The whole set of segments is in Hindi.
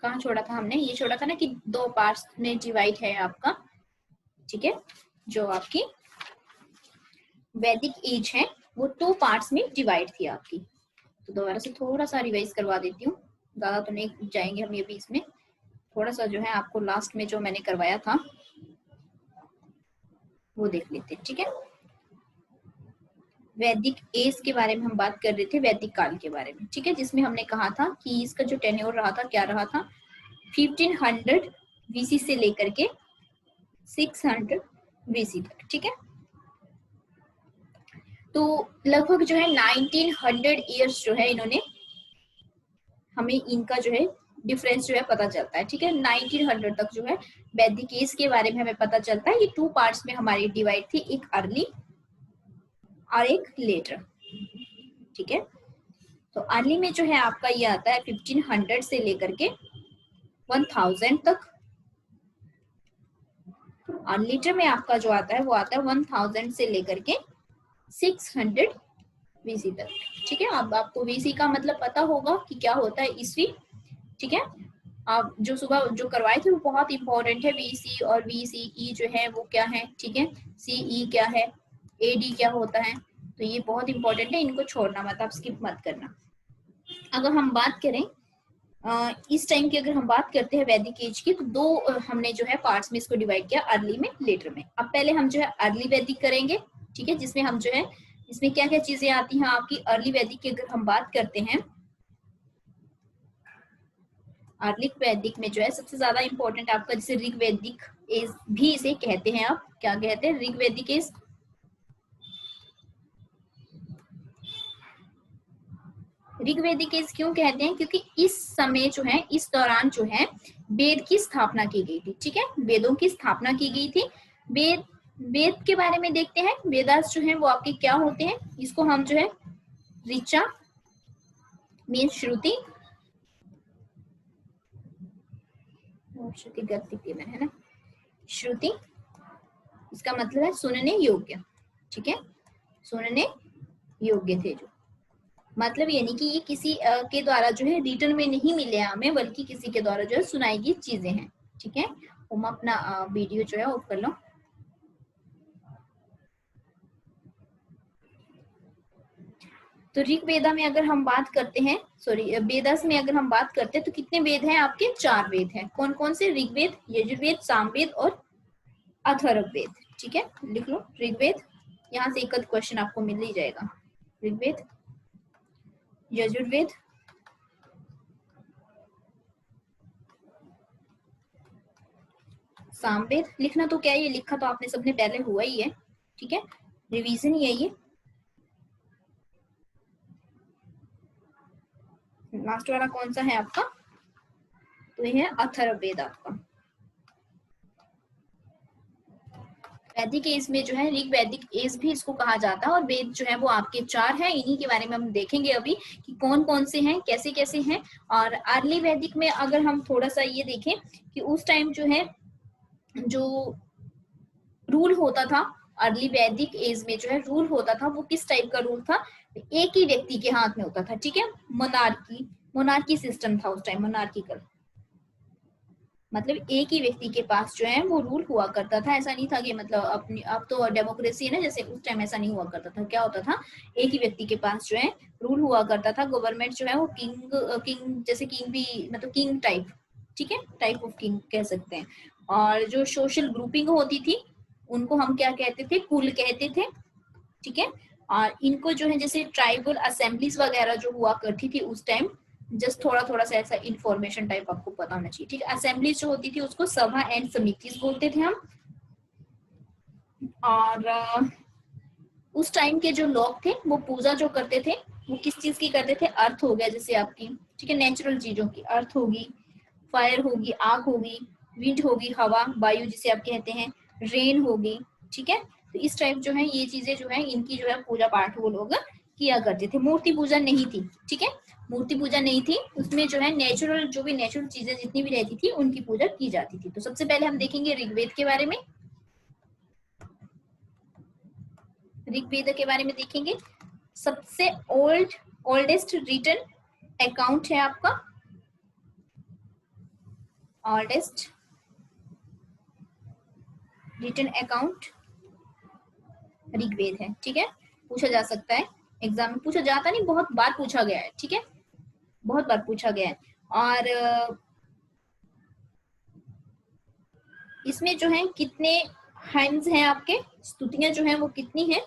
कहाँ छोड़ा था हमने, ये छोड़ा था ना कि 2 पार्ट्स में डिवाइड है आपका, ठीक है। जो आपकी वैदिक एज है वो 2 पार्ट्स में डिवाइड थी आपकी। तो दोबारा से थोड़ा सा रिवाइज करवा देती हूँ, ज्यादा तो नहीं जाएंगे हम ये भी, इसमें थोड़ा सा जो है आपको लास्ट में जो मैंने करवाया था वो देख लेते हैं, ठीक है। वैदिक एज के बारे में हम बात कर रहे थे, वैदिक काल के बारे में, ठीक है, जिसमें हमने कहा था कि इसका जो टेन्योर रहा था, क्या रहा था, 1500 बीसी से लेकर के 600 बीसी तक, ठीक है। तो लगभग जो है 1900 ईयर्स जो है इन्होंने हमें इनका जो है डिफरेंस जो है पता चलता है, ठीक है। 1900 तक जो है वैदिक एज के बारे में हमें पता चलता है। ये 2 पार्ट्स में हमारी डिवाइड थी, एक अर्ली और एक लेटर, ठीक है। तो अर्ली में जो है आपका ये आता है 1500 से लेकर के 1000 तक, और लेटर में आपका जो आता है वो आता है 1000 से लेकर के 600 वीसी तक, ठीक है। अब आपको वीसी का मतलब पता होगा कि क्या होता है, ईस्वी, ठीक है। आप जो सुबह जो करवाए थे वो बहुत इंपॉर्टेंट है, वीसी और वीसीई जो है वो क्या है, ठीक है। सीई क्या है, एडी क्या होता है, तो ये बहुत इंपॉर्टेंट है, इनको छोड़ना मत, आप स्किप मत करना। अगर हम बात करें इस टाइम की, अगर हम बात करते हैं वैदिक एज की, तो 2 हमने जो है पार्ट्स में इसको डिवाइड किया, अर्ली में, लेटर में। अब पहले हम जो है अर्ली वैदिक करेंगे, ठीक है, जिसमें हम जो है इसमें क्या क्या चीजें आती हैं आपकी अर्ली वैदिक की। अगर हम बात करते हैं अर्ली वैदिक में जो है सबसे ज्यादा इंपॉर्टेंट आपका, जैसे ऋग वैदिक एज भी इसे कहते हैं, आप क्या कहते हैं, ऋग वैदिक एज। ऋग्वैदिक एज क्यों कहते हैं, क्योंकि इस समय जो है, इस दौरान जो है वेद की स्थापना की गई थी, ठीक है, वेदों की स्थापना की गई थी। वेद वेद के बारे में देखते हैं, वेदास जो है वो आपके क्या होते हैं, इसको हम जो है ऋचा मीन श्रुति, श्रुति गति में है ना, श्रुति इसका मतलब है सुनने योग्य, ठीक है, सुनने योग्य थे जो, मतलब यानी कि ये किसी के द्वारा जो है रिटर्न में नहीं मिले हमें, बल्कि किसी के द्वारा जो है सुनाई गई चीजें हैं, ठीक है। हम अपना वीडियो जो है ऑफ कर लो। तो ऋग वेदा में अगर हम बात करते हैं, सॉरी वेदास में अगर हम बात करते हैं, तो कितने वेद हैं आपके, 4 वेद हैं। कौन कौन से, ऋग्वेद, यजुर्वेद, सामवेद और अथर्ववेद, ठीक है, लिख लो ऋग्वेद, यहाँ से एक क्वेश्चन आपको मिल ही जाएगा। ऋग्वेद, यजुर्वेद, सामवेद। लिखना तो क्या है, ये लिखा तो आपने सबने पहले हुआ ही है, ठीक है, रिवीजन ही है ये। लास्ट वाला कौन सा है आपका, तो ये है अथर्ववेद आपका। वैदिक एज में जो है ऋग वैदिक एज भी इसको कहा जाता है, और वेद जो है वो आपके 4 हैं, इन्हीं के बारे में हम देखेंगे अभी कि कौन कौन से हैं, कैसे कैसे हैं। और अर्ली वैदिक में अगर हम थोड़ा सा ये देखें कि उस टाइम जो है जो रूल होता था, अर्ली वैदिक एज में जो है रूल होता था, वो किस टाइप का रूल था, एक ही व्यक्ति के हाथ में होता था, ठीक है, मोनार्की, मोनार्की सिस्टम था उस टाइम, मोनार्किकल, मतलब एक ही व्यक्ति के पास जो है वो रूल हुआ करता था। ऐसा नहीं था कि मतलब अपनी, अब तो डेमोक्रेसी है ना, जैसे उस टाइम ऐसा नहीं हुआ करता था। क्या होता था, एक ही व्यक्ति के पास जो है रूल हुआ करता था, गवर्नमेंट जो है वो किंग जैसे किंग भी, मतलब किंग टाइप, ठीक है, टाइप ऑफ किंग कह सकते हैं। और जो सोशल ग्रुपिंग होती थी उनको हम क्या कहते थे, कुल कहते थे, ठीक है। और इनको जो है जैसे ट्राइबल असेंबलीज वगैरह जो हुआ करती थी उस टाइम, जस्ट थोड़ा थोड़ा सा ऐसा इंफॉर्मेशन टाइप आपको पता होना चाहिए, ठीक है। असेंबलीज जो होती थी उसको सभा एंड समितिज बोलते थे हम। और उस टाइम के जो लोग थे वो पूजा जो करते थे वो किस चीज की करते थे, अर्थ हो गया जैसे आपकी, ठीक है, नेचुरल चीजों की, अर्थ होगी, फायर होगी, आग होगी, विंड होगी, हवा, वायु जिसे आप कहते हैं, रेन होगी, ठीक है। तो इस टाइप जो है ये चीजें जो है इनकी जो है पूजा पाठ वो लोग किया करते थे। मूर्ति पूजा नहीं थी, ठीक है, मूर्ति पूजा नहीं थी, उसमें जो है नेचुरल, जो भी नेचुरल चीजें जितनी भी रहती थी उनकी पूजा की जाती थी। तो सबसे पहले हम देखेंगे ऋग्वेद के बारे में, ऋग्वेद के बारे में देखेंगे। सबसे ओल्डेस्ट रिटन अकाउंट है आपका ओल्डेस्ट रिटन अकाउंट ऋग्वेद है, ठीक है। पूछा जा सकता है एग्जाम में, पूछा जाता नहीं, बहुत बार पूछा गया है, ठीक है, बहुत बार पूछा गया है। और इसमें जो है कितने हाइम्स हैं आपके, स्तुतियां जो हैं वो कितनी है,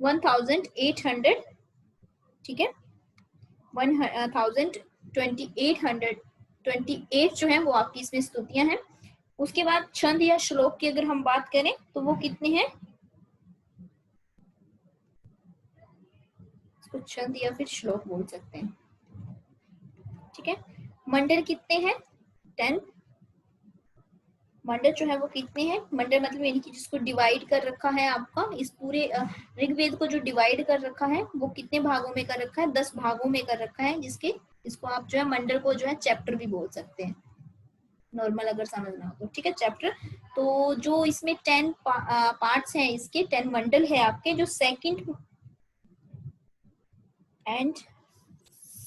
1800, ठीक है, 1828 जो है वो आपकी इसमें स्तुतियां हैं। उसके बाद छंद या श्लोक की अगर हम बात करें तो वो कितने हैं, इसको छंद या फिर श्लोक बोल सकते हैं, ठीक है। मंडल कितने हैं, 10 मंडल जो है वो कितने हैं, मंडल मतलब यानी कि जिसको डिवाइड कर रखा है आपका, इस पूरे ऋग्वेद को जो डिवाइड कर रखा है वो कितने भागों में कर रखा है, 10 भागों में कर रखा है, जिसके इसको आप जो है मंडल को जो है चैप्टर भी बोल सकते हैं, नॉर्मल अगर समझना हो तो, ठीक है, चैप्टर। तो जो इसमें 10 पार्ट्स हैं, इसके 10 मंडल है आपके, जो सेकंड एंड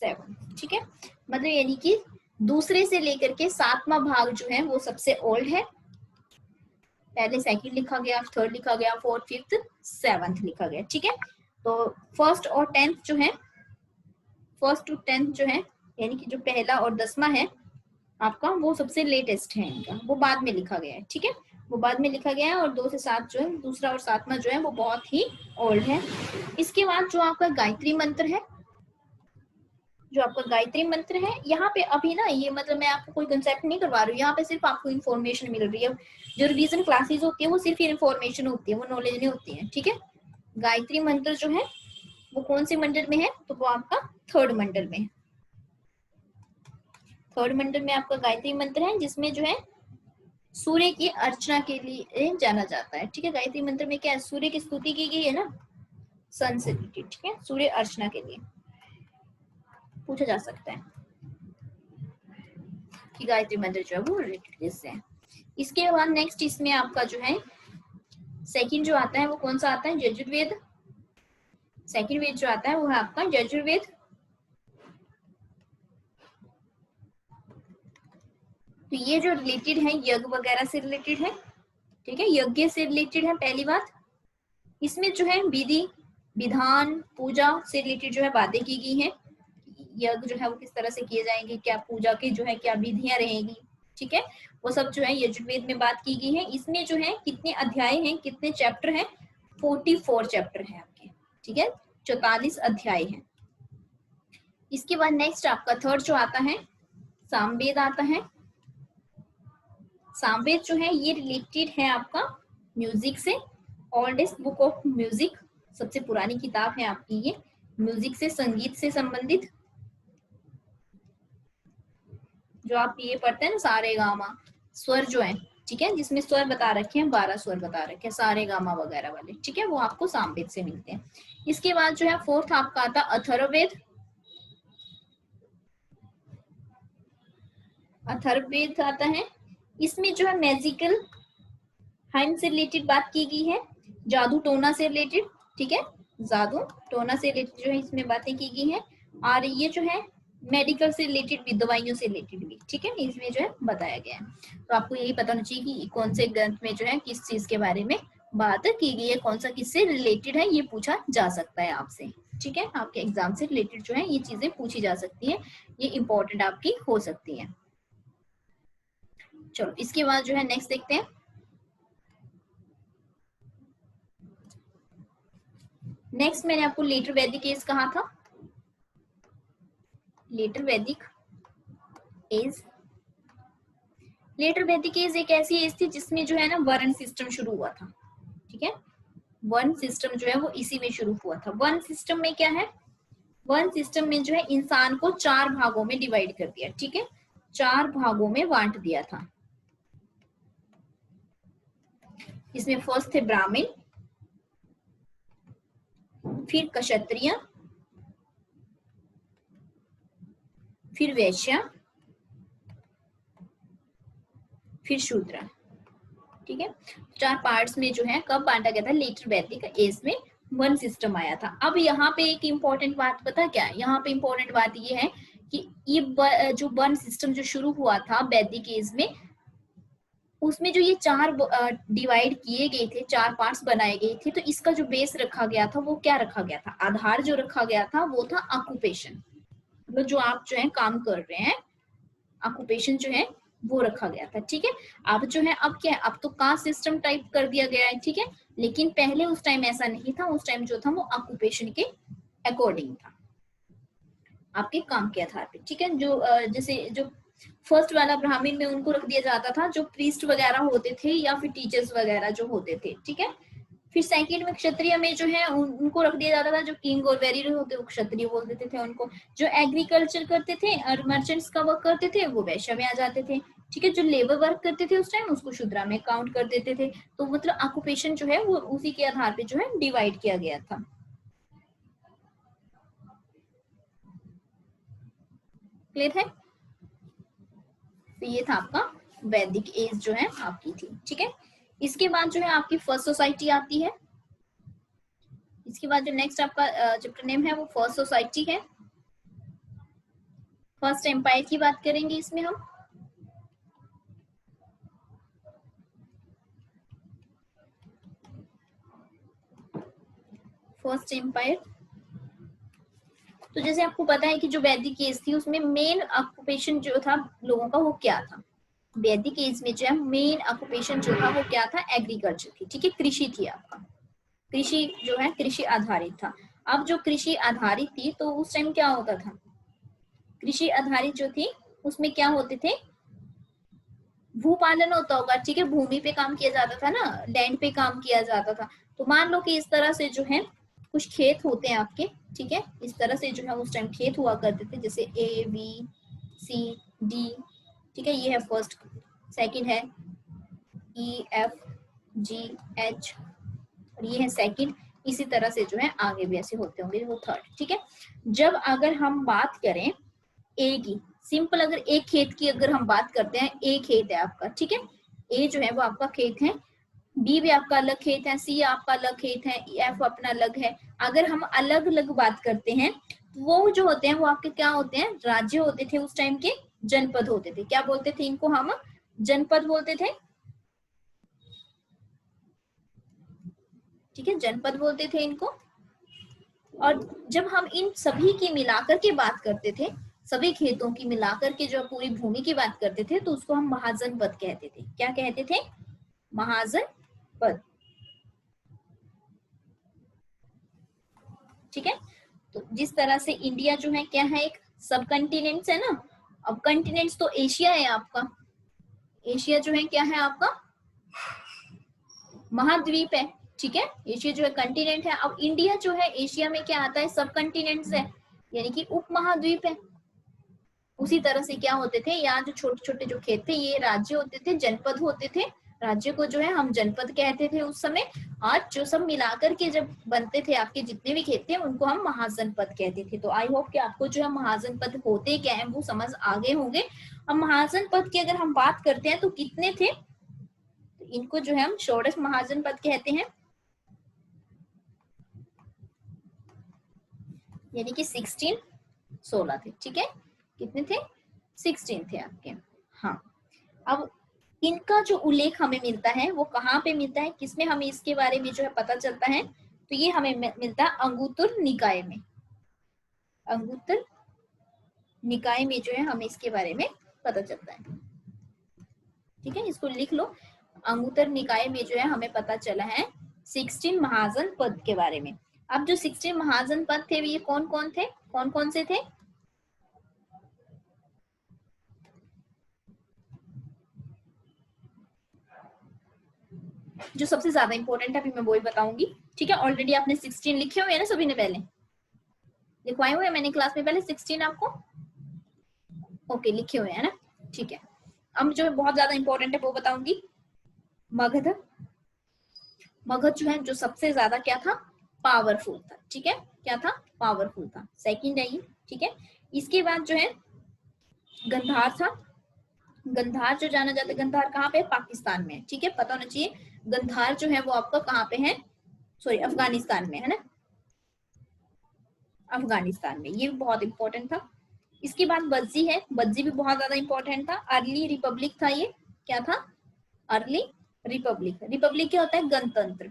7, ठीक है, मतलब यानी कि दूसरे से लेकर के 7वां भाग जो है वो सबसे ओल्ड है, पहले सेकंड लिखा गया, थर्ड लिखा गया, फोर्थ, फिफ्थ, 7th लिखा गया, ठीक है। तो फर्स्ट और 10th जो है, फर्स्ट टू 10th जो है यानी कि जो पहला और 10वां है आपका, वो सबसे लेटेस्ट है इनका, वो बाद में लिखा गया है, ठीक है, वो बाद में लिखा गया है। और 2 से 7 जो है, दूसरा और 7वां जो है वो बहुत ही ओल्ड है। इसके बाद जो आपका गायत्री मंत्र है, जो आपका गायत्री मंत्र है, यहाँ पे अभी ना ये मतलब मैं आपको कोई कंसेप्ट नहीं करवा रही हूँ, यहाँ पे सिर्फ आपको इन्फॉर्मेशन मिल रही है। जो रिवीजन क्लासेस होती है वो सिर्फ इन्फॉर्मेशन होती है, वो नॉलेज नहीं होती है, ठीक है। गायत्री मंत्र जो है वो कौन से मंडल में है, तो वो आपका 3rd मंडल में, 3rd मंडल में आपका गायत्री मंत्र है, जिसमें जो है सूर्य की अर्चना के लिए जाना जाता है, ठीक है। गायत्री मंत्र में क्या है, सूर्य की स्तुति की गई है ना, सन से रिलेटेड, ठीक है, सूर्य अर्चना के लिए पूछा जा सकता है कि गायत्री मंत्र जो है वो रिलेटेड इससे है। इसके बाद नेक्स्ट इसमें आपका जो है सेकंड जो आता है वो कौन सा आता है, यजुर्वेद। सेकंड वेद जो आता है वो है आपका यजुर्वेद। तो ये जो रिलेटेड है यज्ञ वगैरह से रिलेटेड है, ठीक है, यज्ञ से रिलेटेड है पहली बात। इसमें जो है विधि विधान पूजा से रिलेटेड जो है बातें की गई हैं, यज्ञ जो है वो किस तरह से किए जाएंगे, क्या पूजा की जो है क्या विधियां रहेंगी, ठीक है, वो सब जो है यजुर्वेद में बात की गई है। इसमें जो है कितने अध्याय हैं, कितने चैप्टर हैं, 44 चैप्टर हैं आपके, ठीक है, 44 अध्याय हैं। इसके बाद नेक्स्ट आपका थर्ड जो आता है सामवेद आता है। सामवेद जो है ये रिलेटेड है आपका म्यूजिक से, ओल्डेस्ट बुक ऑफ म्यूजिक, सबसे पुरानी किताब है आपकी ये, म्यूजिक से, संगीत से संबंधित। जो आप ये पढ़ते हैं ना सारे गामा स्वर जो है, ठीक है, जिसमें स्वर बता रखे हैं, 12 स्वर बता रखे हैं सारे गामा वगैरह वाले, ठीक है, वो आपको सामवेद से मिलते हैं। इसके बाद जो है फोर्थ आपका आता अथर्ववेद। अथर्ववेद आता है, इसमें जो है मैजिकल हाइम से रिलेटेड बात की गई है, जादू टोना से रिलेटेड, ठीक है, जादू टोना से रिलेटेड जो है इसमें बातें की गई हैं। और ये जो है मेडिकल से रिलेटेड भी, दवाइयों से रिलेटेड भी, ठीक है, इसमें जो है बताया गया है। तो आपको यही पता होना चाहिए कि कौन से ग्रंथ में जो है किस चीज के बारे में बात की गई है, कौन सा किससे रिलेटेड है, ये पूछा जा सकता है आपसे, ठीक है, आपके एग्जाम से रिलेटेड जो है ये चीजें पूछी जा सकती है, ये इंपॉर्टेंट आपकी हो सकती है। चलो इसके बाद जो है नेक्स्ट देखते हैं। नेक्स्ट मैंने आपको लेटर वैदिक एज कहा था, लेटर वैदिक एज, लेटर वैदिक एज एक ऐसी एज थी जिसमें जो है ना वर्ण सिस्टम शुरू हुआ था, ठीक है, वर्ण सिस्टम जो है वो इसी में शुरू हुआ था। वर्ण सिस्टम में क्या है, वर्ण सिस्टम में जो है इंसान को 4 भागों में डिवाइड कर दिया, ठीक है, 4 भागों में बांट दिया था। इसमें फर्स्ट थे ब्राह्मण, फिर क्षत्रिय, फिर वैश्य, फिर शूद्र, ठीक है, 4 पार्ट्स में जो है कब बांटा गया था, लेटर वैदिक एज में वन सिस्टम आया था। अब यहाँ पे एक इंपॉर्टेंट बात पता क्या है, यहाँ पे इंपॉर्टेंट बात ये है कि ये जो वन सिस्टम जो शुरू हुआ था वैदिक एज में, उसमें जो ये चार डिवाइड किए गए थे, चार पार्ट्स बनाए गए थे, तो इसका जो बेस रखा गया था वो क्या रखा गया था, आधार जो रखा गया था वो था ऑक्यूपेशन, मतलब जो आप जो है काम कर रहे हैं, ऑक्यूपेशन जो है वो रखा गया था। ठीक है, अब जो है अब क्या है, अब तो कास्ट सिस्टम टाइप कर दिया गया है। ठीक है, लेकिन पहले उस टाइम ऐसा नहीं था, उस टाइम जो था वो ऑक्यूपेशन के अकॉर्डिंग था, आपके काम के आधार पे। ठीक है, जो जैसे जो फर्स्ट वाला ब्राह्मण में उनको रख दिया जाता था जो प्रीस्ट वगैरह होते थे या फिर टीचर्स वगैरह जो होते थे। ठीक है, फिर सेकंड में क्षत्रिय में जो है उनको रख दिया जाता था जो किंग और वेरियर होते वो क्षत्रिय बोल देते थे उनको, जो एग्रीकल्चर करते थे और मर्चेंट्स का वर्क करते थे वो वैश्य में आ जाते थे। ठीक है, जो लेबर वर्क करते थे उस टाइम उसको शूद्रा में काउंट कर देते थे। तो मतलब ऑक्यूपेशन जो है वो उसी के आधार पे जो है डिवाइड किया गया था। क्लियर है? तो ये था आपका वैदिक एज जो है आपकी थी। ठीक है, इसके बाद जो है आपकी फर्स्ट सोसाइटी आती है। इसके बाद जो नेक्स्ट आपका चैप्टर नेम है वो फर्स्ट सोसाइटी है। फर्स्ट एम्पायर की बात करेंगे इसमें हम। फर्स्ट एम्पायर, तो जैसे आपको पता है कि जो वैदिक एज थी उसमें मेन ऑक्यूपेशन जो था लोगों का वो क्या था, वैदिक एज में जो है मेन ऑक्यूपेशन जो था वो क्या था, एग्रीकल्चर थी। ठीक है, कृषि थी आपका, कृषि जो है कृषि आधारित था। अब जो कृषि आधारित थी तो उस टाइम क्या होता था, कृषि आधारित जो थी उसमें क्या होते थे, भूपालन होता होगा। ठीक है, भूमि पे काम किया जाता था ना, लैंड पे काम किया जाता था। तो मान लो कि इस तरह से जो है कुछ खेत होते हैं आपके। ठीक है, इस तरह से जो है उस टाइम खेत हुआ करते थे, जैसे ए बी सी डी। ठीक है, ये है फर्स्ट, सेकंड है ई एफ जी एच, और ये है सेकंड। इसी तरह से जो है आगे भी ऐसे होते होंगे, वो थर्ड। ठीक है, जब अगर हम बात करें ए की, सिंपल अगर एक खेत की अगर हम बात करते हैं, ए खेत है आपका। ठीक है, ए जो है वो आपका खेत है, बी भी आपका अलग खेत है, सी आपका अलग खेत है, एफ अपना अलग है। अगर हम अलग अलग बात करते हैं तो वो जो होते हैं वो आपके क्या होते हैं, राज्य होते थे उस टाइम के, जनपद होते थे। क्या बोलते थे इनको हम, जनपद बोलते थे। ठीक है, जनपद बोलते थे इनको। और जब हम इन सभी की मिलाकर के बात करते थे, सभी खेतों की मिलाकर के जो पूरी भूमि की बात करते थे तो उसको हम महाजन पद कहते थे। क्या कहते थे, महाजन पद। ठीक है, तो जिस तरह से इंडिया जो है क्या है, एक सब कंटिनेंट्स है ना। अब कंटिनेंट्स तो एशिया है आपका, एशिया जो है क्या है आपका, महाद्वीप है। ठीक है, एशिया जो है कंटिनेंट है। अब इंडिया जो है एशिया में क्या आता है, सब कंटिनेंट्स है, यानी कि उप महाद्वीप है। उसी तरह से क्या होते थे, यहाँ जो छोटे छोटे जो खेत थे ये राज्य होते थे, जनपद होते थे। राज्य को जो है हम जनपद कहते थे उस समय। और जो सब मिलाकर के जब बनते थे आपके जितने भी खेत थे उनको हम महाजनपद कहते थे। तो आई होप कि आपको जो है महाजनपद होते क्या है वो समझ आ गए होंगे। अब महाजनपद की अगर हम बात करते हैं तो कितने थे, तो इनको जो है हम षोडश महाजनपद कहते हैं, यानी कि 16 थे। ठीक है, कितने थे, 16 थे आपके। हाँ, अब इनका जो उल्लेख हमें मिलता है वो कहाँ पे मिलता है, किसमें हमें इसके बारे में जो है पता चलता है, तो ये हमें मिलता है अंगुत्तर निकाय में। अंगुत्तर निकाय में जो है हमें इसके बारे में पता चलता है। ठीक है, इसको लिख लो, अंगुत्तर निकाय में जो है हमें पता चला है 16 महाजन पद के बारे में। अब जो 16 महाजन पद थे ये कौन कौन थे, कौन कौन से थे, जो सबसे ज्यादा इंपॉर्टेंट है अभी मैं वही बताऊंगी। ठीक है, ऑलरेडी आपने 16 लिखे हुए हैं ना सभी ने, पहले लिखवाए हुए हैं मैंने क्लास में पहले 16 आपको, ओके लिखे हुए हैं ना। ठीक है, अब जो बहुत ज्यादा इंपॉर्टेंट है वो बताऊंगी। मगध, मगध जो है जो सबसे ज्यादा क्या था, पावरफुल था। ठीक है, क्या था, पावरफुल था, सेकंड है ये। ठीक है, इसके बाद जो है गंधार था। गंधार जो जाना जाता है, गंधार कहाँ पे, पाकिस्तान में। ठीक है, पता होना चाहिए गंधार जो है वो आपका कहाँ पे है, सॉरी अफगानिस्तान में है ना, अफगानिस्तान में, ये बहुत इंपॉर्टेंट था। इसके बाद बज्जी है, बज्जी भी बहुत ज्यादा इंपॉर्टेंट था। अर्ली रिपब्लिक था ये, क्या था? Early Republic. रिपब्लिक क्या होता है? गणतंत्र,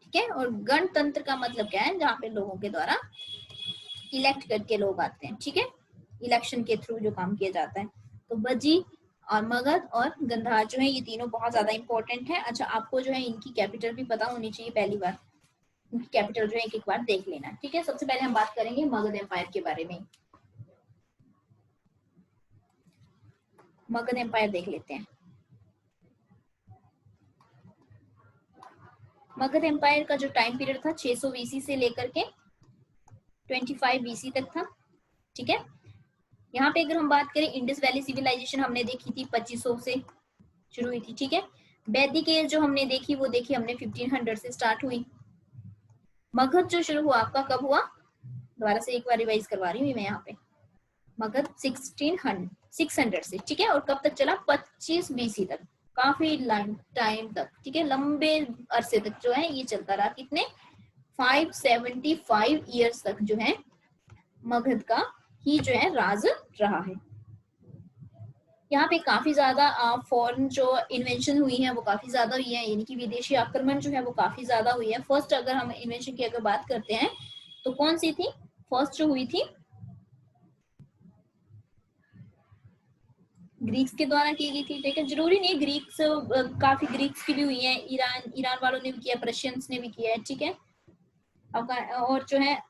ठीक है। और गणतंत्र का मतलब क्या है? जहाँ पे लोगों के द्वारा इलेक्ट करके लोग आते हैं, ठीक है, इलेक्शन के थ्रू जो काम किया जाता है। तो बज्जी और मगध और गंधार जो है ये तीनों बहुत ज्यादा इंपॉर्टेंट है। अच्छा, आपको जो है इनकी कैपिटल भी पता होनी चाहिए पहली बार, इनकी कैपिटल जो है एक एक बार देख लेना, ठीक है। सबसे पहले हम बात करेंगे मगध एम्पायर के बारे में। मगध एम्पायर देख लेते हैं। मगध एम्पायर का जो टाइम पीरियड था 600 बीसी से लेकर के 25 बीसी तक था, ठीक है। यहाँ पे अगर हम बात करें इंडस वैली सिविलाइजेशन हमने देखी थी 2500 से शुरू हुई थी, ठीक है। वैदिक एज जो हमने देखी वो देखी हमने 1500 से स्टार्ट हुई। मगध जो शुरू हुआ आपका कब हुआ? दोबारा से एक बार रिवाइज करवा रही हूँ मैं यहाँ पे। मगध 600 से, ठीक है। और कब तक चला? 25 बीसी तक, काफी टाइम तक, ठीक है, लंबे अरसे तक जो है ये चलता रहा। कितने? 575 ईयर्स तक जो है मगध का ही जो है राज रहा है। यहाँ पे काफी ज्यादा फॉरेन जो इन्वेंशन हुई है वो काफी ज्यादा हुई है, यानी कि विदेशी आक्रमण जो है वो काफी ज्यादा हुई है। फर्स्ट अगर हम इन्वेंशन की अगर बात करते हैं तो कौन सी थी? फर्स्ट जो हुई थी ग्रीक्स के द्वारा की गई थी, ठीक है। जरूरी नहीं ग्रीक्स, काफी ग्रीक्स की भी हुई है, ईरान वालों ने भी किया, प्रशियंस ने भी किया है, ठीक है। और जो है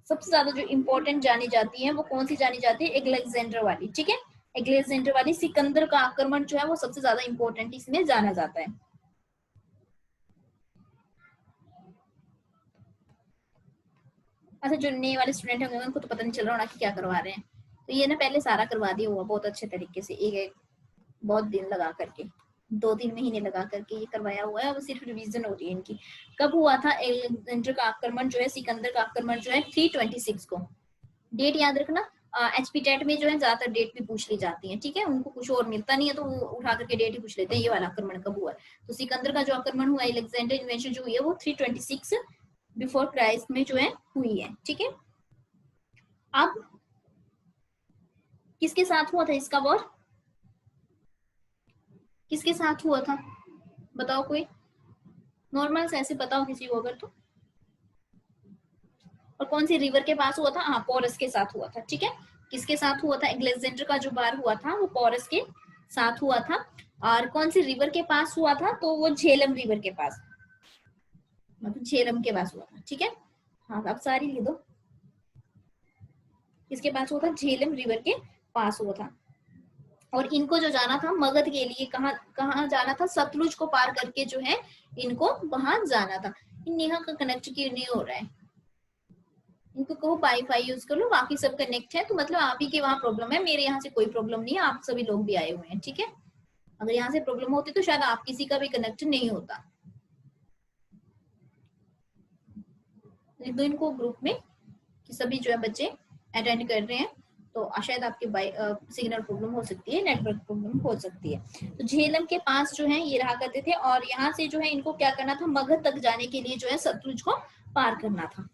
सबसे ज्यादा जो इम्पोर्टेंट जानी जाती है वो कौन सी जानी जाती है? एलेक्जेंडर वाली, ठीक है। एलेक्जेंडर वाली, सिकंदर का आक्रमण जो है वो सबसे ज्यादा इम्पोर्टेंट इसमें जाना जाता है। अच्छा, जो नए वाले स्टूडेंट होंगे उनको तो पता नहीं चल रहा होना कि क्या करवा रहे हैं, तो ये ना पहले सारा करवा दिया हुआ बहुत अच्छे तरीके से, एक एक बहुत दिन लगा करके, 2-3 महीने लगा करके ये करवाया हुआ है। अब सिर्फ रिवीजन हो रही है इनकी। कब हुआ था एलेक्जेंडर का आक्रमण जो है, सिकंदर का आक्रमण जो है? 326 को। डेट याद रखना। एचपी टेट में जो है ज्यादातर डेट भी पूछ ली जाती है, ठीक है। उनको कुछ और मिलता नहीं है तो वो उठा करके डेट ही पूछ लेते हैं, ये वाला आक्रमण कब हुआ है। तो सिकंदर का जो आक्रमण हुआ, एलेक्जेंडर इन्वेंशन जो हुई है वो 326 बिफोर क्राइस्ट में जो है हुई है, ठीक है। अब किसके साथ हुआ था इसका वॉर? किसके साथ हुआ था? बताओ कोई, नॉर्मल से ऐसे बताओ किसी को अगर तो। और कौन सी रिवर के पास हुआ था? हाँ, पोरस के साथ हुआ था, ठीक है। किसके साथ हुआ था? एलेक्जेंडर का जो बार हुआ था वो पोरस के साथ हुआ था। और कौन सी रिवर के पास हुआ था? तो वो झेलम रिवर के पास, मतलब झेलम के पास हुआ था, ठीक है। हाँ, अब सारी लिख दो। किसके पास हुआ था? झेलम रिवर के पास हुआ था। और इनको जो जाना था मगध के लिए, कहाँ कहाँ जाना था? सतलुज को पार करके जो है इनको वहां जाना था। नेहा का कनेक्ट क्यों नहीं हो रहा है? इनको कहो वाईफाई यूज कर लो, बाकी सब कनेक्ट है, तो मतलब आप ही के वहां प्रॉब्लम है, मेरे यहाँ से कोई प्रॉब्लम नहीं है, आप सभी लोग भी आए हुए हैं, ठीक है। अगर यहाँ से प्रॉब्लम होती तो शायद आप किसी का भी कनेक्ट नहीं होता। लिख दो इनको ग्रुप में कि सभी जो है बच्चे अटेंड कर रहे हैं, तो शायद आपके सिग्नल प्रॉब्लम हो सकती है, नेटवर्क प्रॉब्लम हो सकती है। तो झेलम के पास जो है ये रहा करते थे, और यहाँ से जो है इनको क्या करना था? मगध तक जाने के लिए जो है सतलुज को पार करना था,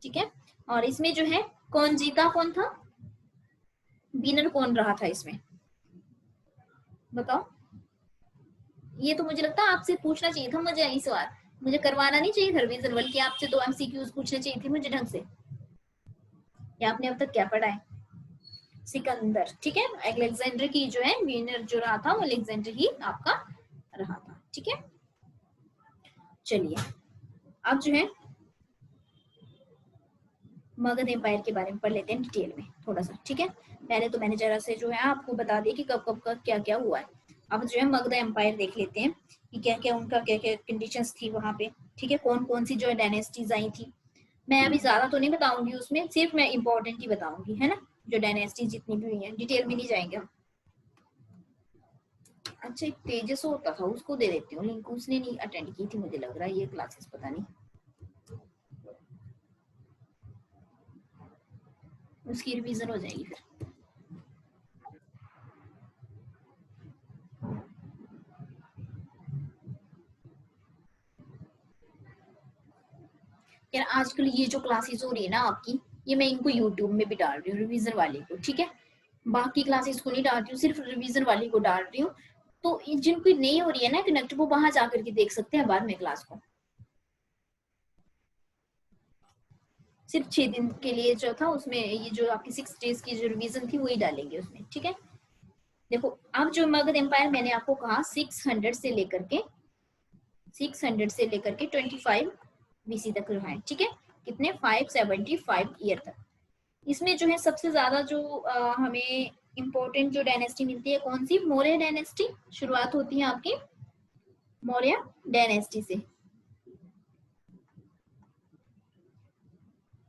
ठीक है। और इसमें जो है कौन जीता, कौन था विनर, कौन रहा था इसमें? बताओ। ये तो मुझे लगता है आपसे पूछना चाहिए था मुझे इस बार, मुझे करवाना नहीं चाहिए था रिवीजन, बल्कि आपसे 2 एमसीक्यूज पूछने चाहिए थे मुझे ढंग से। या आपने अब तक क्या पढ़ा है? सिकंदर, ठीक है। अलेक्जेंडर की जो है विनर जो रहा था वो अलेक्जेंडर ही आपका रहा था, ठीक है। चलिए अब जो है मगध एम्पायर के बारे में पढ़ लेते हैं डिटेल में थोड़ा सा, ठीक है। पहले तो मैंने जरा से जो है आपको बता दिया कि कब कब का क्या क्या हुआ है। अब जो है मगध एम्पायर देख लेते हैं कि क्या क्या उनका क्या क्या कंडीशंस थी वहां पे, ठीक है। कौन कौन सी जो है डायनेस्टीज आई थी। मैं अभी ज्यादा तो नहीं बताऊंगी उसमें, सिर्फ मैं इंपॉर्टेंट ही बताऊंगी, है ना। जो डायनेस्टी जितनी भी हुई है, डिटेल में नहीं जाएंगे हम। अच्छा, एक तेजस होता था, उसको दे देती हूँ लिंक, उसने नहीं अटेंड की थी मुझे लग रहा है ये क्लासेस, पता नहीं, उसकी रिवीजन हो जाएगी फिर। यार आजकल ये जो क्लासेस हो रही है ना आपकी, ये मैं इनको यूट्यूब में भी डाल रही हूँ रिवीजन वाले को, ठीक है, बाकी क्लासेस को नहीं डाल रही हूँ, सिर्फ रिवीजन वाली को डाल रही हूँ। तो जिनको नहीं हो रही है ना कनेक्ट, वो वहां जाकर के देख सकते हैं बाद में क्लास को। सिर्फ 6 दिन के लिए जो था उसमें ये जो आपकी 6 डेज की जो रिवीजन थी वही डालेंगे उसमें, ठीक है। देखो अब जो मगध एम्पायर मैंने आपको कहा 600 से लेकर के 25 बीसी तक रहा है, ठीक है, कितने 575 ईयर तक। इसमें जो है सबसे ज्यादा जो हमें इम्पोर्टेंट जो डायनेस्टी मिलती है कौन सी, मौर्य डायनेस्टी। शुरुआत होती है आपकी मौर्य डायनेस्टी से,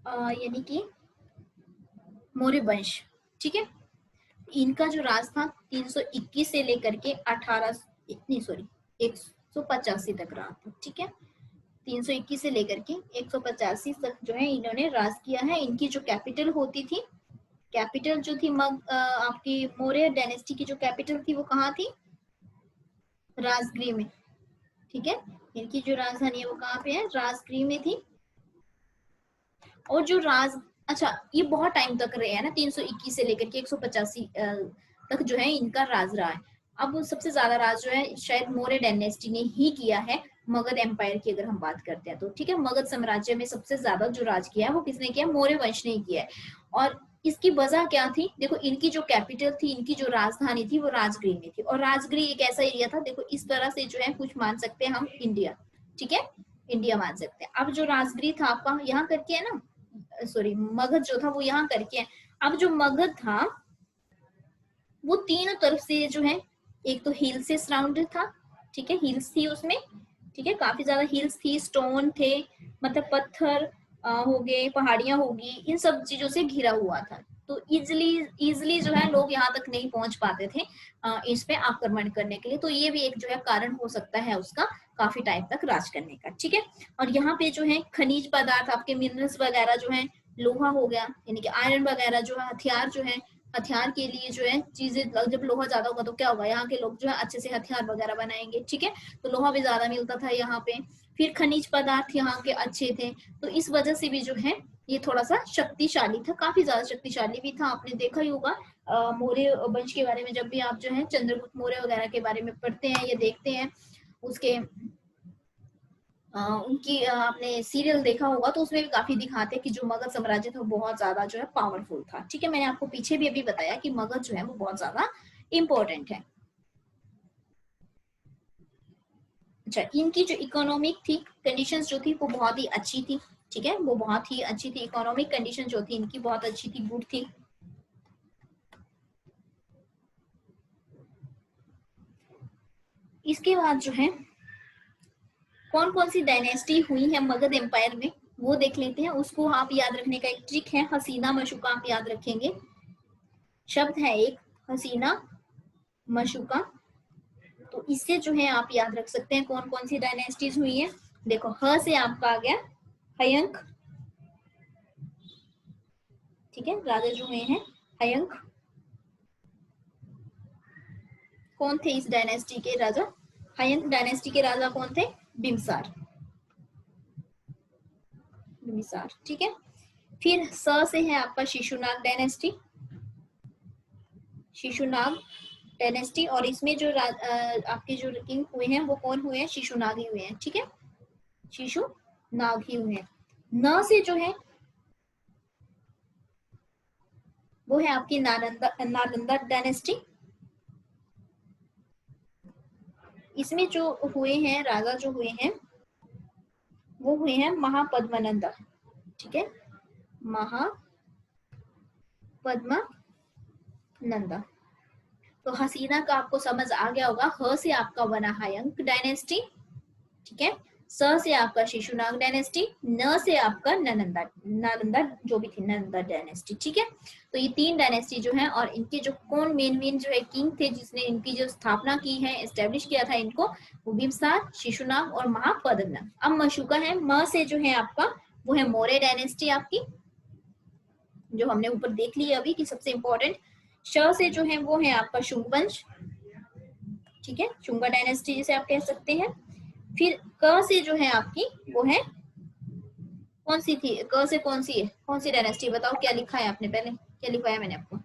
यानी कि मौर्य वंश, ठीक है। इनका जो राज था 321 से लेकर के 185 तक रहा था, ठीक है। 321 से लेकर के 185 तक जो है इन्होंने राज किया है। इनकी जो कैपिटल होती थी, कैपिटल जो थी आपकी मौर्य डायनेस्टी की जो कैपिटल थी वो कहाँ थी, राजगृह में, ठीक है। इनकी जो राजधानी है वो कहाँ पे है, राजगृह में थी। और जो अच्छा ये बहुत टाइम तक रहे हैं ना, 321 से लेकर के 185 तक जो है इनका राज रहा है। अब सबसे ज्यादा राज जो है शायद मौर्य डायनेस्टी ने ही किया है मगध एम्पायर की अगर हम बात करते हैं तो, ठीक है। मगध साम्राज्य में सबसे ज्यादा जो राज किया है वो किसने किया, मौर्य वंश ने किया है। और इसकी वजह क्या थी, देखो इनकी जो कैपिटल थी, इनकी जो राजधानी थी वो राजगृह में थी। और राजगृह एक ऐसा एरिया था, देखो इस तरह से जो है कुछ मान सकते हैं हम इंडिया, ठीक है, इंडिया मान सकते हैं। अब जो राजगृह था आपका यहाँ करके है ना, सॉरी मगध जो था वो यहाँ करके है। अब जो मगध था वो तीनों तरफ से जो है, एक तो हिल से सराउंडेड था, ठीक है, हिल्स थी उसमें, ठीक है, काफी ज्यादा हिल्स थी, स्टोन थे, मतलब पत्थर हो गए, पहाड़ियां होगी, इन सब चीजों से घिरा हुआ था। तो इजिली जो है लोग यहाँ तक नहीं पहुंच पाते थे इस पे आक्रमण करने के लिए। तो ये भी एक जो है कारण हो सकता है उसका काफी टाइम तक राज करने का, ठीक है। और यहाँ पे जो है खनिज पदार्थ आपके मिनरल्स वगैरह जो है, लोहा हो गया यानी कि आयरन वगैरह जो है, हथियार जो है, हथियार के लिए जो है चीजें, जब लोहा ज्यादा होगा तो क्या होगा, यहाँ के लोग जो है अच्छे से हथियार वगैरह बनाएंगे, ठीक है। तो लोहा भी ज्यादा मिलता था यहाँ पे। फिर खनिज पदार्थ यहाँ के अच्छे थे, तो इस वजह से भी जो है ये थोड़ा सा शक्तिशाली था, काफी ज्यादा शक्तिशाली भी था। आपने देखा ही होगा मौर्य वंश के बारे में, जब भी आप जो है चंद्रगुप्त मौर्य वगैरह के बारे में पढ़ते हैं या देखते हैं, उसके उनकी आपने सीरियल देखा होगा तो उसमें भी काफी दिखाते हैं कि जो मगध साम्राज्य था वो बहुत ज्यादा जो है पावरफुल था, ठीक है। मैंने आपको पीछे भी अभी बताया कि मगध जो है वो बहुत ज्यादा इंपॉर्टेंट है। अच्छा, इनकी जो इकोनॉमिक थी कंडीशंस जो थी वो बहुत ही अच्छी थी, ठीक है, वो बहुत ही अच्छी थी। इकोनॉमिक कंडीशन जो थी इनकी बहुत अच्छी थी, गुड थी। इसके बाद जो है कौन कौन सी डायनेस्टी हुई है मगध एम्पायर में वो देख लेते हैं। उसको आप याद रखने का एक ट्रिक है, हसीना मशुका आप याद रखेंगे। शब्द है एक हसीना मशुका, तो इससे जो है आप याद रख सकते हैं कौन कौन सी डायनेस्टीज हुई है। देखो ह से आपका आ गया हयंक, ठीक है, राजा जो हुए हैं हयंक। कौन थे इस डायनेस्टी के राजा, हयंक डायनेस्टी के राजा कौन थे, बिम्सार, बिम्सार, ठीक है। फिर स से है आपका शिशुनाग डायनेस्टी, शिशुनाग डायनेस्टी। और इसमें जो आपके जो किंग हुए हैं वो कौन हुए हैं, शिशुनाग ही हुए हैं, ठीक है, शिशुनाग ही हुए हैं। न से जो है वो है आपकी नालंदा, नालंदा डायनेस्टी। इसमें जो हुए हैं राजा जो हुए हैं वो हुए हैं महापद्मनंदा, ठीक है, महापद्मनंदा। तो हसीना का आपको समझ आ गया होगा। ह से आपका बना हयंक डायनेस्टी, ठीक है, स से आपका शिशुनाग डायनेस्टी, न से आपका नालंदा, नालंदा जो भी थी नालंदा डायनेस्टी, ठीक है। तो ये तीन डायनेस्टी जो है, और इनके जो कौन मेन जो है किंग थे जिसने इनकी जो स्थापना की है, एस्टेब्लिश किया था इनको, वो बिम्सार, शिशुनाग और महापद्मनाभ। अब मशुका है, म से जो है आपका वो है मौर्य डायनेस्टी आपकी, जो हमने ऊपर देख ली अभी कि सबसे इंपॉर्टेंट। श से जो है वो है आपका शुंग वंश, ठीक है, शुंगा डायनेस्टी जिसे आप कह सकते हैं। फिर क से जो है आपकी वो है कौन सी थी, क से कौन सी है, कौन सी डायनेस्टी बताओ, क्या लिखा है आपने, पहले क्या लिखवाया मैंने आपको?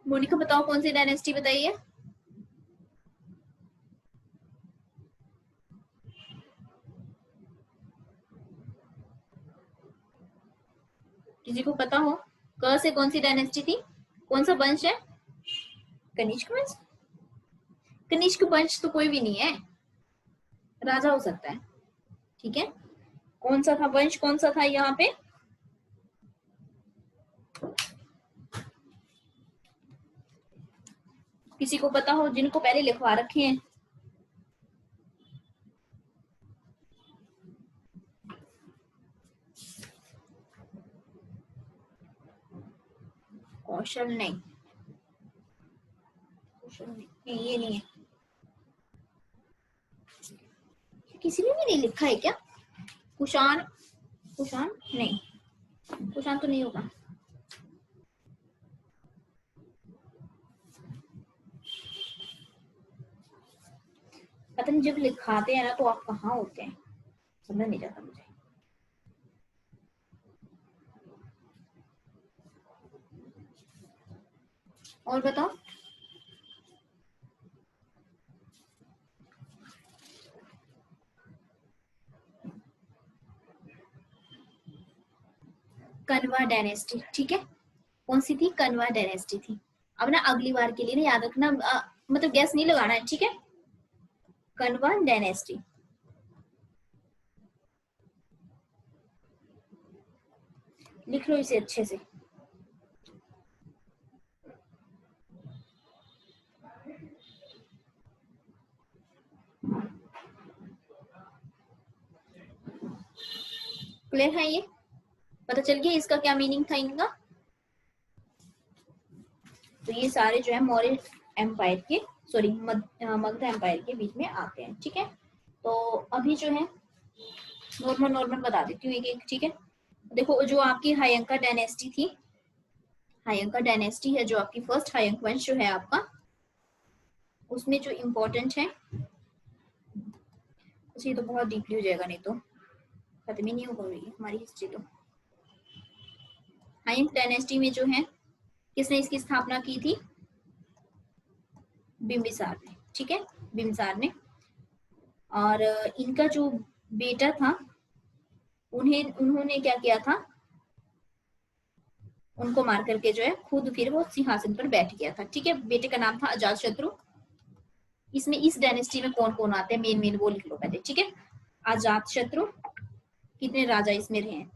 मोनिका बताओ कौन सी डायनेस्टी बताइए। किसी को पता हो, क से कौन सी डायनेस्टी थी, कौन सा वंश है? कनिष्क वंश? कनिष्क वंश तो कोई भी नहीं है, राजा हो सकता है। ठीक है, कौन सा था वंश, कौन सा था यहाँ पे? किसी को पता हो, जिनको पहले लिखवा रखे हैं? कौशल नहीं, कौशल नहीं, ये नहीं है। किसी ने भी नहीं लिखा है क्या? कुषाण, कुषाण नहीं, कुषाण तो नहीं होगा। पता नहीं, जब लिखाते हैं ना तो आप कहाँ होते हैं, समझ नहीं जाता मुझे। और बताओ। कनवा डायनेस्टी, ठीक है, कौन सी थी? कनवा डायनेस्टी थी। अब ना अगली बार के लिए ना याद रखना, मतलब गैस नहीं लगाना है, ठीक है? कनवा डायनेस्टी। लिख लो इसे अच्छे से। क्लियर है ये? पता चल गया इसका क्या मीनिंग था इनका? तो ये सारे जो है मौर्य एम्पायर के, सॉरी मगध एम्पायर के बीच में आते हैं, ठीक है? तो अभी जो है नॉर्मल नॉर्मल बता देती हूँ एक एक, ठीक है? देखो, जो आपकी हायंका डायनेस्टी थी, हायंका डायनेस्टी है जो आपकी फर्स्ट हायंक वंश जो है आपका, उसमें जो इम्पोर्टेंट है, अच्छा ये तो बहुत डीपली हो जाएगा, नहीं तो खत्म ही नहीं हो पाएगी हमारी हिस्ट्री तो। हायंक डायनेस्टी में जो है, किसने इसकी स्थापना की थी? बिम्बिसार ने, ठीक है, बिम्बिसार ने। और इनका जो बेटा था, उन्होंने क्या किया था, उनको मार करके जो है खुद फिर वो सिंहासन पर बैठ गया था, ठीक है? बेटे का नाम था अजात शत्रु। इसमें इस डायनेस्टी में कौन कौन आते हैं, मेन मेन वो लिख लो पहले, ठीक है? अजात शत्रु, कितने राजा इसमें रहे हैं?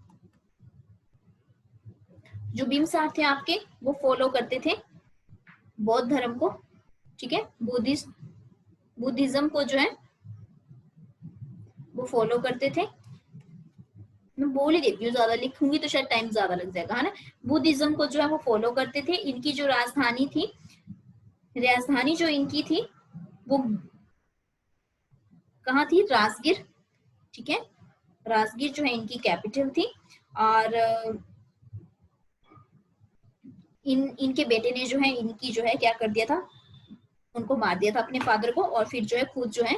जो बिम्बिसार थे आपके, वो फॉलो करते थे बौद्ध धर्म को, ठीक है? बुद्धिज्म को जो है वो फॉलो करते थे। मैं बोल ही देती हूँ, ज्यादा लिखूंगी तो शायद टाइम ज्यादा लग जाएगा, है ना? बुद्धिज्म को जो है वो फॉलो करते थे। इनकी जो राजधानी थी, राजधानी जो इनकी थी वो कहाँ थी? राजगीर, ठीक है? राजगीर जो है इनकी कैपिटल थी। और इनके बेटे ने जो है इनकी जो है क्या कर दिया था, उनको मार दिया था, अपने फादर को, और फिर जो है खुद जो है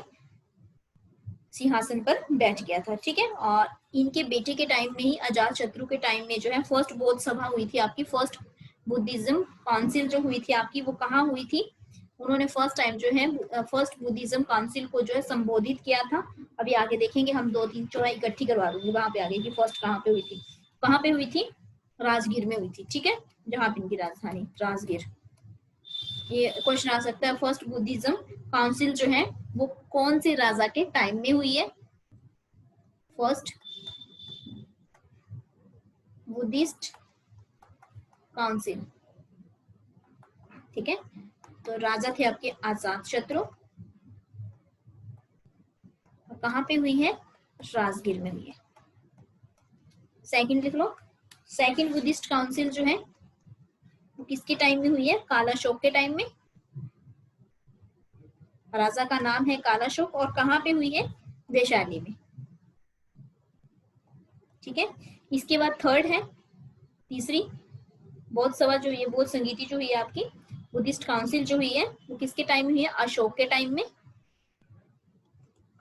सिंहासन पर बैठ गया था, ठीक है? और इनके बेटे के टाइम में ही, अजात शत्रु के टाइम में जो है फर्स्ट बौद्ध सभा हुई थी आपकी, फर्स्ट बुद्धिज्म काउंसिल जो हुई थी आपकी, वो कहाँ हुई थी? उन्होंने फर्स्ट टाइम जो है फर्स्ट बुद्धिज्म काउंसिल को जो है संबोधित किया था। अभी आगे देखेंगे हम, दो तीन जो है इकट्ठी करवा दूंगी वहां पे आगे की फर्स्ट कहाँ पे हुई थी, कहाँ पे हुई थी? राजगीर में हुई थी, ठीक है? जहाँ पे इनकी राजधानी राजगीर। ये क्वेश्चन आ सकता है, फर्स्ट बुद्धिज्म काउंसिल जो है वो कौन से राजा के टाइम में हुई है? फर्स्ट बुद्धिस्ट काउंसिल, ठीक है? तो राजा थे आपके अजात शत्रु, कहाँ पे हुई है? राजगीर में हुई है। सेकंड लिख लो, सेकंड बुद्धिस्ट काउंसिल जो है वो किसके टाइम में हुई है? कालाशोक के टाइम में। राजा का नाम है कालाशोक, और कहाँ पे हुई है? वैशाली में, ठीक है? इसके बाद थर्ड है, तीसरी बौद्ध सभा जो ये बौद्ध संगीति जो हुई है आपकी, बुद्धिस्ट काउंसिल जो हुई है वो किसके टाइम में हुई है? अशोक के टाइम में।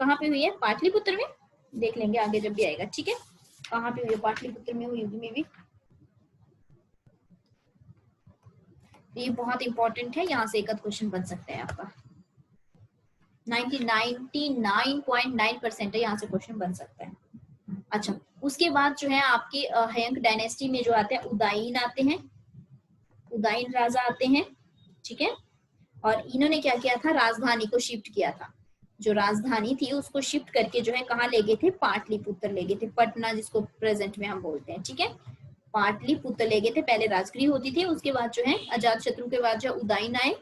कहाँ पे हुई है? पाटलिपुत्र में। देख लेंगे आगे जब भी आएगा, ठीक है। कहाँ पे हुई है? पाटलिपुत्र में हुई होगी मे भी। ये बहुत इंपॉर्टेंट है, यहाँ से एक आध क्वेश्चन बन सकता है आपका। 99.9% है, यहाँ से क्वेश्चन बन सकता है। अच्छा, उसके बाद जो है आपके हयंक डायनेस्टी में जो आते हैं उदायीन आते हैं, उदायीन राजा आते हैं, ठीक है। और इन्होंने क्या किया था? राजधानी को शिफ्ट किया था। जो राजधानी थी उसको शिफ्ट करके जो है कहाँ ले गए थे? पाटलिपुत्र ले गए थे, पटना जिसको प्रेजेंट में हम बोलते हैं, ठीक है। पाटलिपुत्र ले गए थे, पहले राजगृह होती थी, उसके बाद जो है अजात शत्रु के बाद जो उदायीन आए।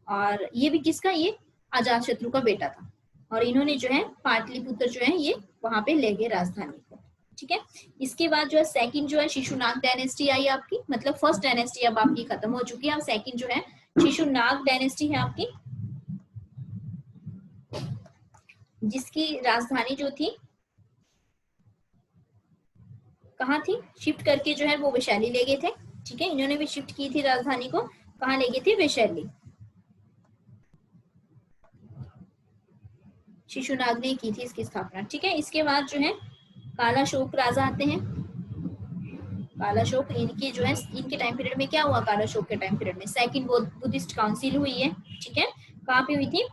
और ये भी किसका? ये अजात शत्रु का बेटा था। और इन्होंने जो है पाटलिपुत्र जो है ये वहां पे ले गए राजधानी को, ठीक है। इसके बाद जो है सेकंड जो है शिशुनाग डायनेस्टी आई आपकी, मतलब फर्स्ट डायनेस्टी अब आपकी खत्म हो चुकी है। अब सेकंड जो है शिशुनाग डायनेस्टी है आपकी, जिसकी राजधानी जो थी कहाँ थी? शिफ्ट करके जो है वो वैशाली ले गए थे, ठीक है। इन्होंने भी शिफ्ट की थी राजधानी को, कहाँ ले गए थे? वैशाली। शिशुनाग ने की थी इसकी स्थापना, ठीक है। इसके बाद जो है कालाशोक राजा आते हैं। कालाशोक इनकी जो है इनके टाइम पीरियड में क्या हुआ? कालाशोक के टाइम पीरियड में सेकंड बुद्धिस्ट काउंसिल हुई है, ठीक है। कहाँ पे हुई थी?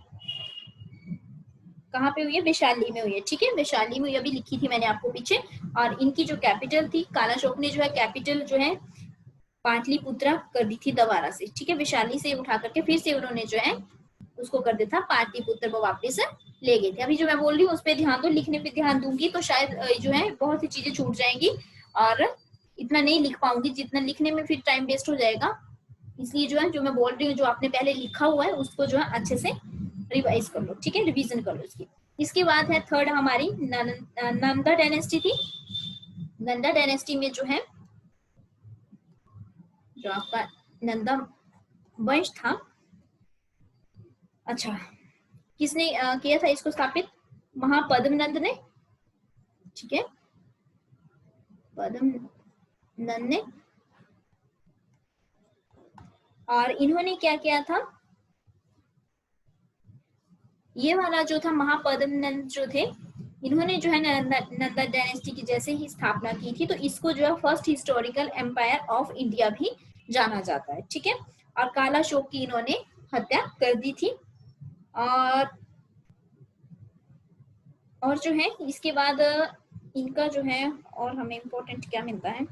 कहाँ पे हुई है? वैशाली में हुई है, ठीक है। वैशाली में अभी लिखी थी मैंने आपको पीछे। और इनकी जो कैपिटल थी, कालाशोक ने जो है कैपिटल जो है पाटलिपुत्रा कर दी थी दोबारा से, ठीक है। वैशाली से उठा करके फिर से उन्होंने जो है उसको कर दिया था पाटलिपुत्र को वापस ले गए थे। अभी जो मैं बोल रही हूँ उस पर ध्यान दो, लिखने पे ध्यान दूंगी तो शायद जो है बहुत सी चीजें छूट जाएंगी और इतना नहीं लिख पाऊंगी, जितना लिखने में फिर टाइम वेस्ट हो जाएगा। इसलिए जो है जो मैं बोल रही हूँ, जो आपने पहले लिखा हुआ है उसको जो है अच्छे से रिवाइज कर लो, ठीक है, रिवीजन कर लो इसकी। इसके बाद है थर्ड हमारी नंदा डायनेस्टी थी। नंदा डायनेस्टी में जो है जो आपका नंदा वंश था, अच्छा, किसने किया था इसको स्थापित? महापद्म नंद ने, ठीक है। पद्म नंद ने। और इन्होंने क्या किया था? ये वाला जो था महापद्म नंद जो थे, इन्होंने जो है नंदा डायनेस्टी की जैसे ही स्थापना की थी, तो इसको जो है first historical empire of India भी जाना जाता है, ठीक है। और कालाशोक की इन्होंने हत्या कर दी थी। और जो है इसके बाद इनका जो है और हमें इम्पोर्टेंट क्या मिलता है,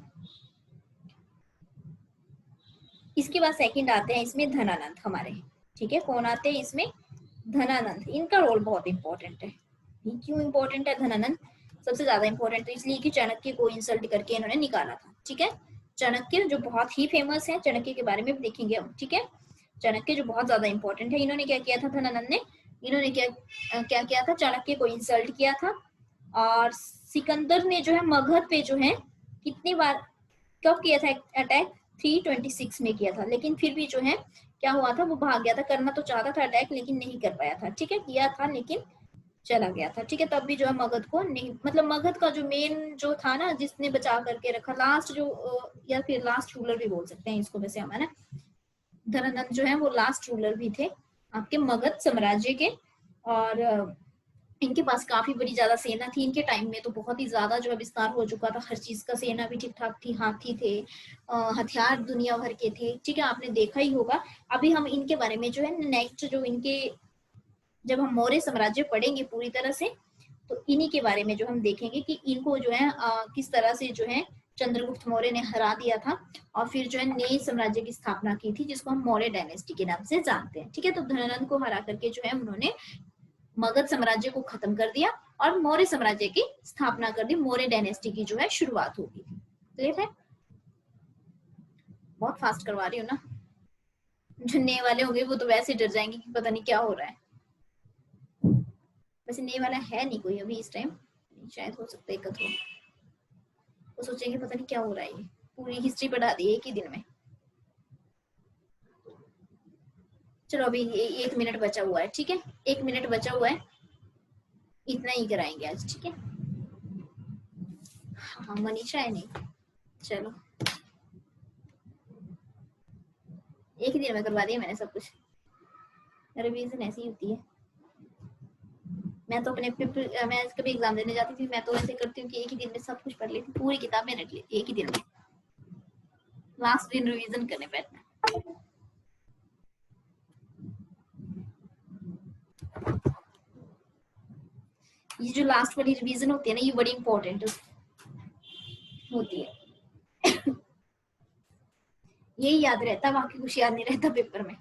इसके बाद सेकंड आते हैं इसमें धनानंद हमारे, ठीक है। कौन आते हैं इसमें? धनानंद। इनका रोल बहुत इंपॉर्टेंट है। क्यों इंपॉर्टेंट है धनानंद? सबसे ज्यादा इंपॉर्टेंट तो इसलिए कि चाणक्य को इंसल्ट करके इन्होंने निकाला था, ठीक है। चाणक्य जो बहुत ही फेमस है, चाणक्य के बारे में भी देखेंगे हम, ठीक है। चाणक्य जो बहुत ज्यादा इंपॉर्टेंट है, इन्होंने क्या किया था? धनानंद ने इन्होंने क्या किया था? चाणक्य को इंसल्ट किया था। और सिकंदर ने जो है मगध पे जो है कितनी बार, कब किया था अटैक? 326 में किया था, लेकिन फिर भी जो है क्या हुआ था? वो भाग गया था। करना तो चाहता था अटैक, लेकिन नहीं कर पाया था, ठीक है। किया था लेकिन चला गया था, ठीक है। तब भी जो है मगध को नहीं, मतलब मगध का जो मेन जो था ना, जिसने बचा करके रखा, लास्ट जो या फिर लास्ट रूलर भी बोल सकते हैं इसको वैसे हम, है ना। धनानंद जो है वो लास्ट रूलर भी थे आपके मगध साम्राज्य के। और इनके पास काफी बड़ी ज्यादा सेना थी इनके टाइम में, तो बहुत ही ज्यादा जो है विस्तार हो चुका था हर चीज का। सेना भी ठीक ठाक थी, हाथी थे, हथियार दुनिया भर के थे, ठीक है। आपने देखा ही होगा। अभी हम इनके बारे में जो है नेक्स्ट जो इनके, जब हम मौर्य साम्राज्य पढ़ेंगे पूरी तरह से, तो इन्हीं के बारे में जो हम देखेंगे कि इनको जो है किस तरह से जो है चंद्रगुप्त मौर्य ने हरा दिया था और फिर जो है नए साम्राज्य की स्थापना की थी, जिसको हम मौर्य डायनेस्टी के नाम से जानते हैं, ठीक है। तो धनानंद को हरा करके जो है उन्होंने मगध साम्राज्य को खत्म कर दिया और मौर्य साम्राज्य की स्थापना कर दी। मौर्य डायनेस्टी की जो है शुरुआत होगी थी। क्लियर है? बहुत फास्ट करवा रही हूँ ना, जो नए वाले होंगे वो तो वैसे डर जाएंगे कि पता नहीं क्या हो रहा है। वैसे नए वाला है नहीं कोई अभी इस टाइम, शायद हो सकता है एक हो, वो सोचेंगे पता नहीं क्या हो रहा है, ये पूरी हिस्ट्री पढ़ा दी एक ही दिन में। चलो अभी 1 मिनट बचा हुआ है, ठीक है। 1 मिनट बचा हुआ है, इतना ही कराएंगे आज, ठीक है। हाँ मनीषा है नहीं, चलो एक ही दिन में करवा दिया मैंने सब कुछ। रिवीजन ऐसी होती है। मैं तो अपने मैं कभी एग्जाम देने जाती थी, मैं तो ऐसे करती हूँ कि एक ही दिन में सब कुछ पढ़ लेती, पूरी किताबें रट लेती एक ही दिन में, लास्ट दिन रिवीजन करने बैठना। ये जो लास्ट वाली रिवीजन होती है ना, ये बड़ी इंपॉर्टेंट होती है। यही याद रहता है, बाकी कुछ याद नहीं रहता पेपर में।